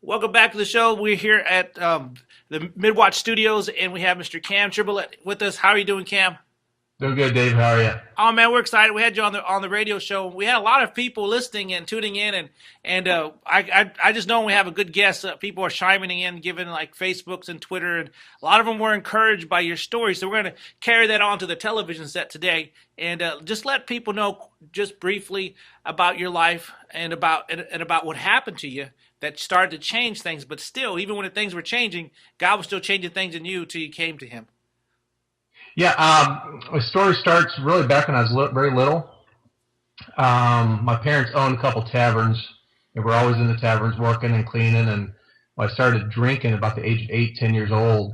Welcome back to the show. We're here at the Midwatch Studios, and we have Mr. Cam Tribolet with us. How are you doing, Cam? Doing good, Dave. How are you? Oh man, we're excited. We had you on the radio show. We had a lot of people listening and tuning in, and I just know when we have a good guest. People are chiming in, giving like Facebooks and Twitter, and a lot of them were encouraged by your story. So we're going to carry that on to the television set today, and just let people know just briefly about your life and about what happened to you that started to change things. But still, even when things were changing, God was still changing things in you till you came to Him. Yeah, my story starts really back when I was very little. My parents owned a couple taverns, and we're always in the taverns working and cleaning. And I started drinking about the age of 8, 10 years old,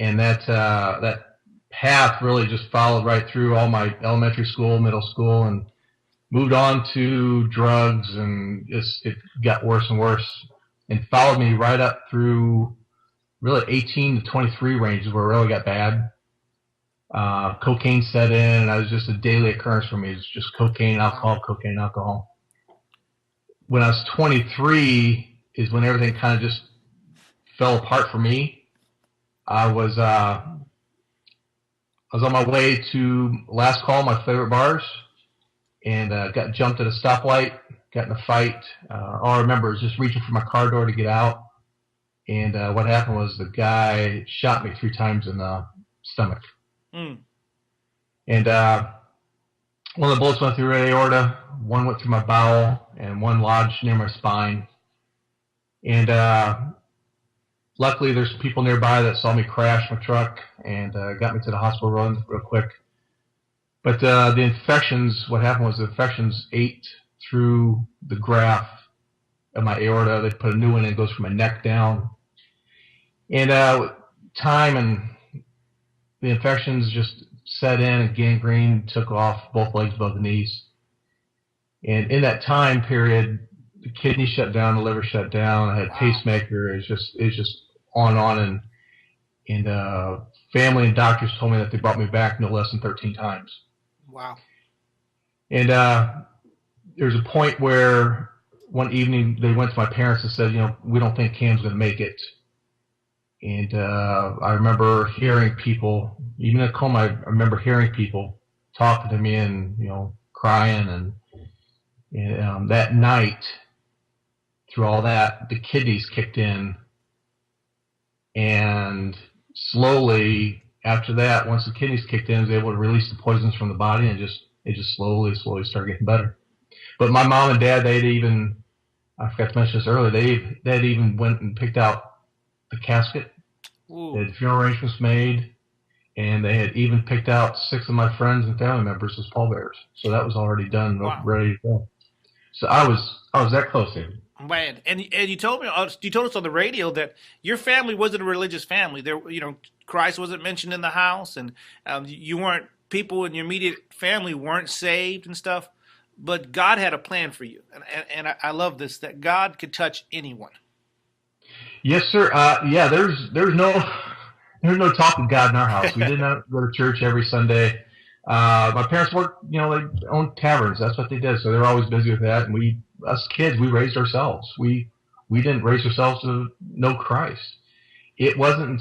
and that path really just followed right through all my elementary school, middle school, and moved on to drugs, and it got worse and worse, and followed me right up through really 18 to 23 ranges where it really got bad. Cocaine set in, and it was just a daily occurrence for me. It was just cocaine, alcohol, cocaine, alcohol. When I was 23 is when everything kind of just fell apart for me. I was on my way to last call, my favorite bars, and got jumped at a stoplight, got in a fight. All I remember is just reaching for my car door to get out, and what happened was the guy shot me 3 times in the stomach. Mm. And one of the bullets went through the aorta, one went through my bowel, and one lodged near my spine. And luckily, there's some people nearby that saw me crash my truck and got me to the hospital real quick. But the infections, what happened was the infections ate through the graft of my aorta. They put a new one in, it goes from my neck down. And time and the infections just set in, and gangrene took off both legs above the knees. And in that time period, the kidney shut down, the liver shut down. I had a pacemaker. It's just on and on. And family and doctors told me that they brought me back no less than 13 times. Wow. And there's a point where one evening they went to my parents and said, we don't think Cam's going to make it. And I remember hearing people, even at home, I remember hearing people talking to me and, crying. And that night, through all that, the kidneys kicked in. And slowly, after that, once the kidneys kicked in, I was able to release the poisons from the body, and it just slowly started getting better. But my mom and dad, I forgot to mention this earlier, they had even went and picked out the casket. Ooh. They had funeral arrangements made, and they had even picked out 6 of my friends and family members as pallbearers. So that was already done, ready to go. So I was that close to him. Man, and you told us on the radio that your family wasn't a religious family. There, Christ wasn't mentioned in the house, and you weren't, people in your immediate family weren't saved and stuff. But God had a plan for you, and I love this, that God could touch anyone. Yes, sir. Yeah, there's no talk of God in our house. We did not go to church every Sunday. My parents worked, they owned taverns. That's what they did. So they were always busy with that. And us kids, we raised ourselves. We didn't raise ourselves to know Christ. It wasn't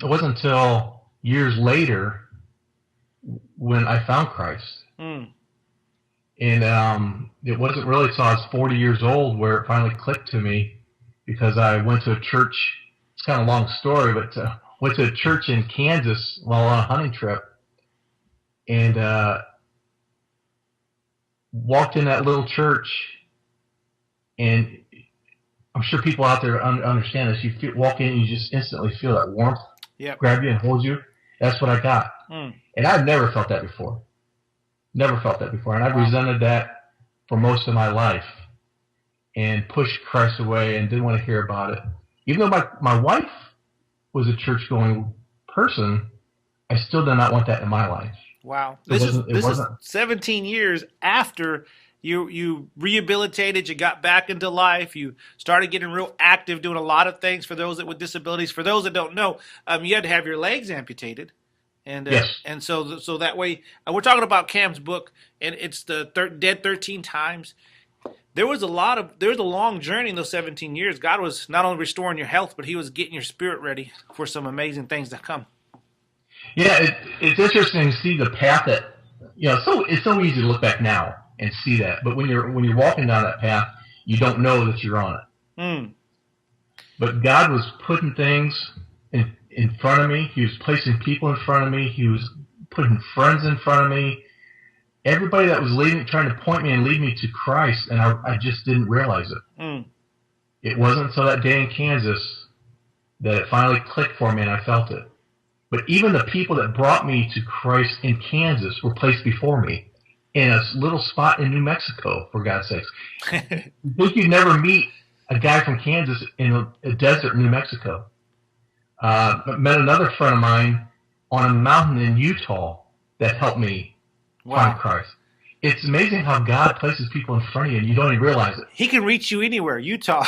until years later when I found Christ. Mm. And it wasn't really until I was 40 years old where it finally clicked to me, because I went to a church. It's kind of a long story, but went to a church in Kansas while on a hunting trip, and walked in that little church. And I'm sure people out there understand this. You walk in, and you just instantly feel that warmth grab you and hold you. That's what I got. Mm. And I've never felt that before. Never felt that before. And I've resented that for most of my life, and pushed Christ away and didn't want to hear about it. Even though my wife was a church-going person, I still did not want that in my life. Wow. This is 17 years after you rehabilitated, you got back into life, you started getting real active, doing a lot of things for those with disabilities. For those that don't know, you had to have your legs amputated. And yes. And so that way, we're talking about Cam's book, and it's the Dead 13 Times. there was a long journey in those 17 years. God was not only restoring your health, but He was getting your spirit ready for some amazing things to come. Yeah, it's interesting to see the path that, so it's so easy to look back now and see that, but when you're walking down that path, you don't know that you're on it. Mm. But God was putting things in front of me. He was placing people in front of me. He was putting friends in front of me. Everybody that was trying to point me and lead me to Christ, and I just didn't realize it. Mm. It wasn't until that day in Kansas that it finally clicked for me and I felt it. But even the people that brought me to Christ in Kansas were placed before me in a little spot in New Mexico, for God's sakes. You think you'd never meet a guy from Kansas in a desert in New Mexico. Met another friend of mine on a mountain in Utah that helped me find Christ. It's amazing how God places people in front of you and you don't even realize it. He can reach you anywhere. Utah,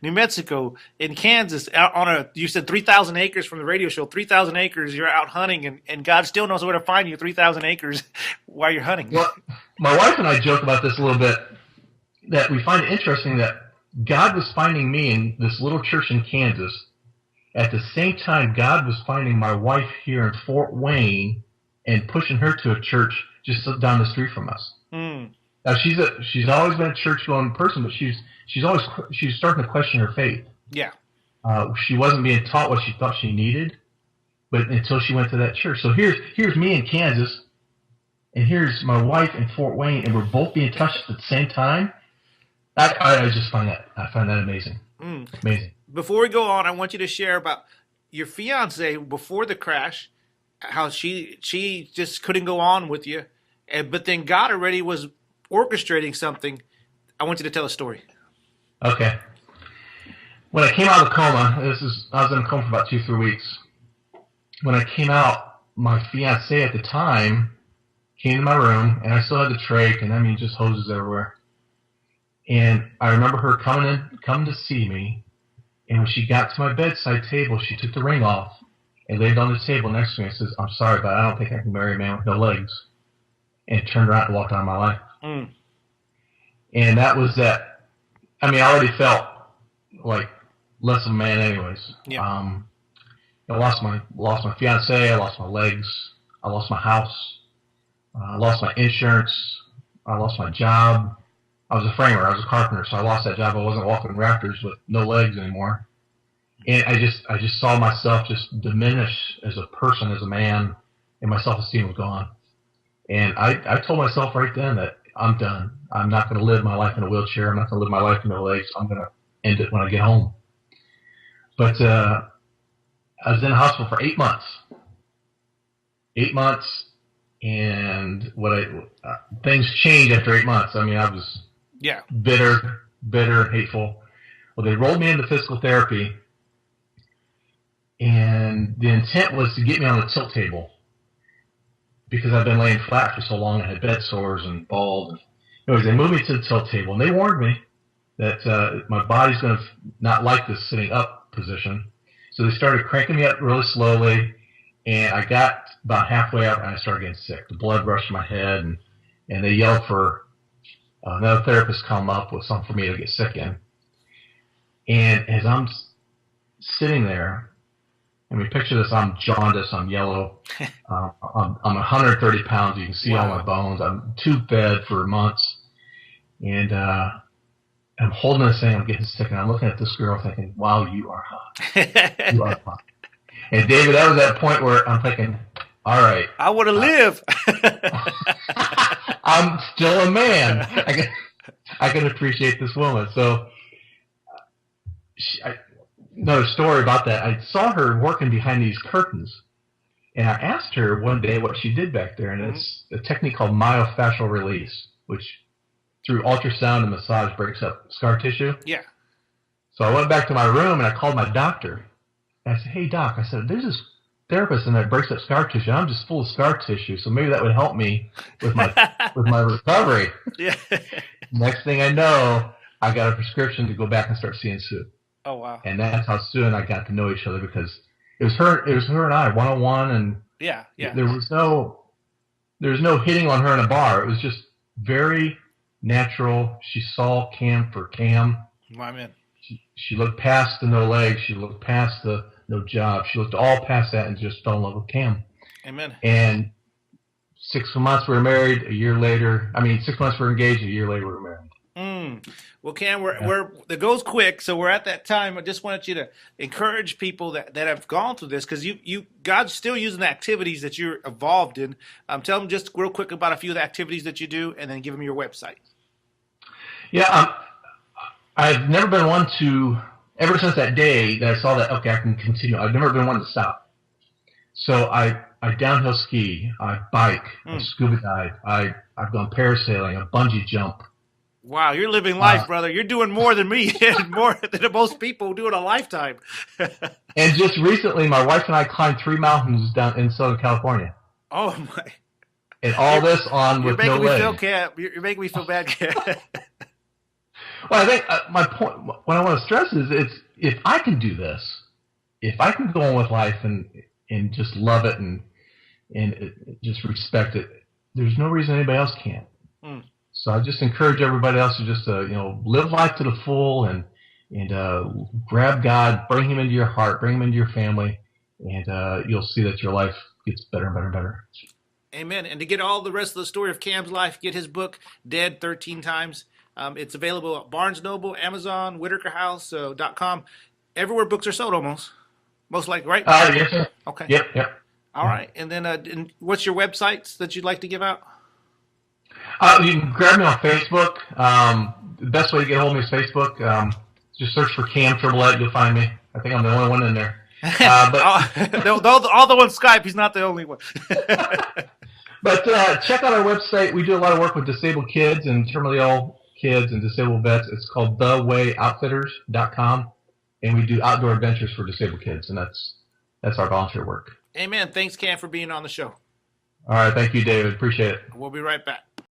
New Mexico, in Kansas, out you said 3,000 acres from the radio show, 3,000 acres, you're out hunting, and God still knows where to find you 3,000 acres while you're hunting. Well, my wife and I joke about this a little bit, that we find it interesting that God was finding me in this little church in Kansas. At the same time, God was finding my wife here in Fort Wayne and pushing her to a church just down the street from us. Mm. Now she's always been a church-going person, but she's starting to question her faith. Yeah. She wasn't being taught what she thought she needed, but until she went to that church. So here's me in Kansas, and here's my wife in Fort Wayne, and we're both being touched at the same time. I just find that amazing. Mm. Amazing. Before we go on, I want you to share about your fiance before the crash, how she just couldn't go on with you, but then God already was orchestrating something. I want you to tell a story. Okay. When I came out of the coma, I was in a coma for about 2-3 weeks. When I came out, my fiance at the time came to my room, and I still had the trach, and just hoses everywhere. And I remember her coming to see me, and when she got to my bedside table, she took the ring off and laid it on the table next to me and says, "I'm sorry, but I don't think I can marry a man with no legs." And turned around and walked out of my life. Mm. And that was that. I already felt like less of a man anyways. Yeah. I lost my fiance, I lost my legs, I lost my house, I lost my insurance, I lost my job. I was a framer, I was a carpenter, so I lost that job. I wasn't walking rafters with no legs anymore. And I just saw myself just diminish as a person, as a man, and my self-esteem was gone. And I told myself right then that I'm done. I'm not going to live my life in a wheelchair. I'm not going to live my life in no legs. I'm going to end it when I get home. But I was in the hospital for 8 months. 8 months, and things changed after 8 months. I was bitter, hateful. Well, they rolled me into physical therapy, and the intent was to get me on the tilt table because I've been laying flat for so long. I had bed sores and bald. Anyways, they moved me to the tilt table, and they warned me that my body's going to not like this sitting up position. So they started cranking me up really slowly, and I got about halfway up, and I started getting sick. The blood rushed to my head, and they yelled for another therapist to come up with something for me to get sick in. And as I'm sitting there, picture this, I'm jaundiced, I'm yellow, I'm 130 pounds, you can see all my bones, I'm tube fed for months, and I'm holding this thing, I'm getting sick, and I'm looking at this girl thinking, wow, you are hot. You are hot. And David, that was that point where I'm thinking, all right. I want to live. I'm still a man. I can appreciate this woman. So, another story about that. I saw her working behind these curtains, and I asked her one day what she did back there, and it's a technique called myofascial release, which through ultrasound and massage breaks up scar tissue. Yeah. So I went back to my room, and I called my doctor. And I said, "Hey, doc," I said, "there's this therapist in there that breaks up scar tissue. I'm just full of scar tissue, so maybe that would help me with my recovery." Yeah. Next thing I know, I got a prescription to go back and start seeing Sue. Oh wow! And that's how Sue and I got to know each other, because it was her and I, one-on-one, and there was no hitting on her in a bar. It was just very natural. She saw Cam for Cam. My man. She looked past the no legs. She looked past the no job. She looked all past that and just fell in love with Cam. Amen. And 6 months we were married. A year later, 6 months we were engaged. A year later we were married. Well, Cam, it goes quick, so we're at that time. I just wanted you to encourage people that have gone through this, because God's still using the activities that you're involved in. Tell them just real quick about a few of the activities that you do, and then give them your website. Yeah, I've never been one to, ever since that day that I saw that, okay, I can continue, I've never been one to stop. So I downhill ski, I bike, I scuba dive, I've gone parasailing, I bungee jump. Wow, you're living life, brother. You're doing more than me, more than most people do in a lifetime. And just recently, my wife and I climbed 3 mountains down in Southern California. Oh, my. And all this on with no legs. You're making me feel bad, Cam. Well, I think my point, what I want to stress is, if I can do this, if I can go on with life and just love it and just respect it, there's no reason anybody else can't. So I just encourage everybody else to just live life to the full and grab God, bring Him into your heart, bring Him into your family, and you'll see that your life gets better and better and better. Amen. And to get all the rest of the story of Cam's life, get his book, Dead 13 Times. It's available at Barnes & Noble, Amazon, WhitakerHouse.com. Everywhere books are sold, almost. Most likely, right? Yes, sir. Okay. Yep. All right. And then what's your websites that you'd like to give out? You can grab me on Facebook. The best way to get a hold of me is Facebook. Just search for Cam Tribolet. You'll find me. I think I'm the only one in there. But all the ones Skype, he's not the only one. But check out our website. We do a lot of work with disabled kids and terminally ill kids and disabled vets. It's called thewayoutfitters.com, and we do outdoor adventures for disabled kids, and that's our volunteer work. Amen. Thanks, Cam, for being on the show. All right. Thank you, David. Appreciate it. We'll be right back.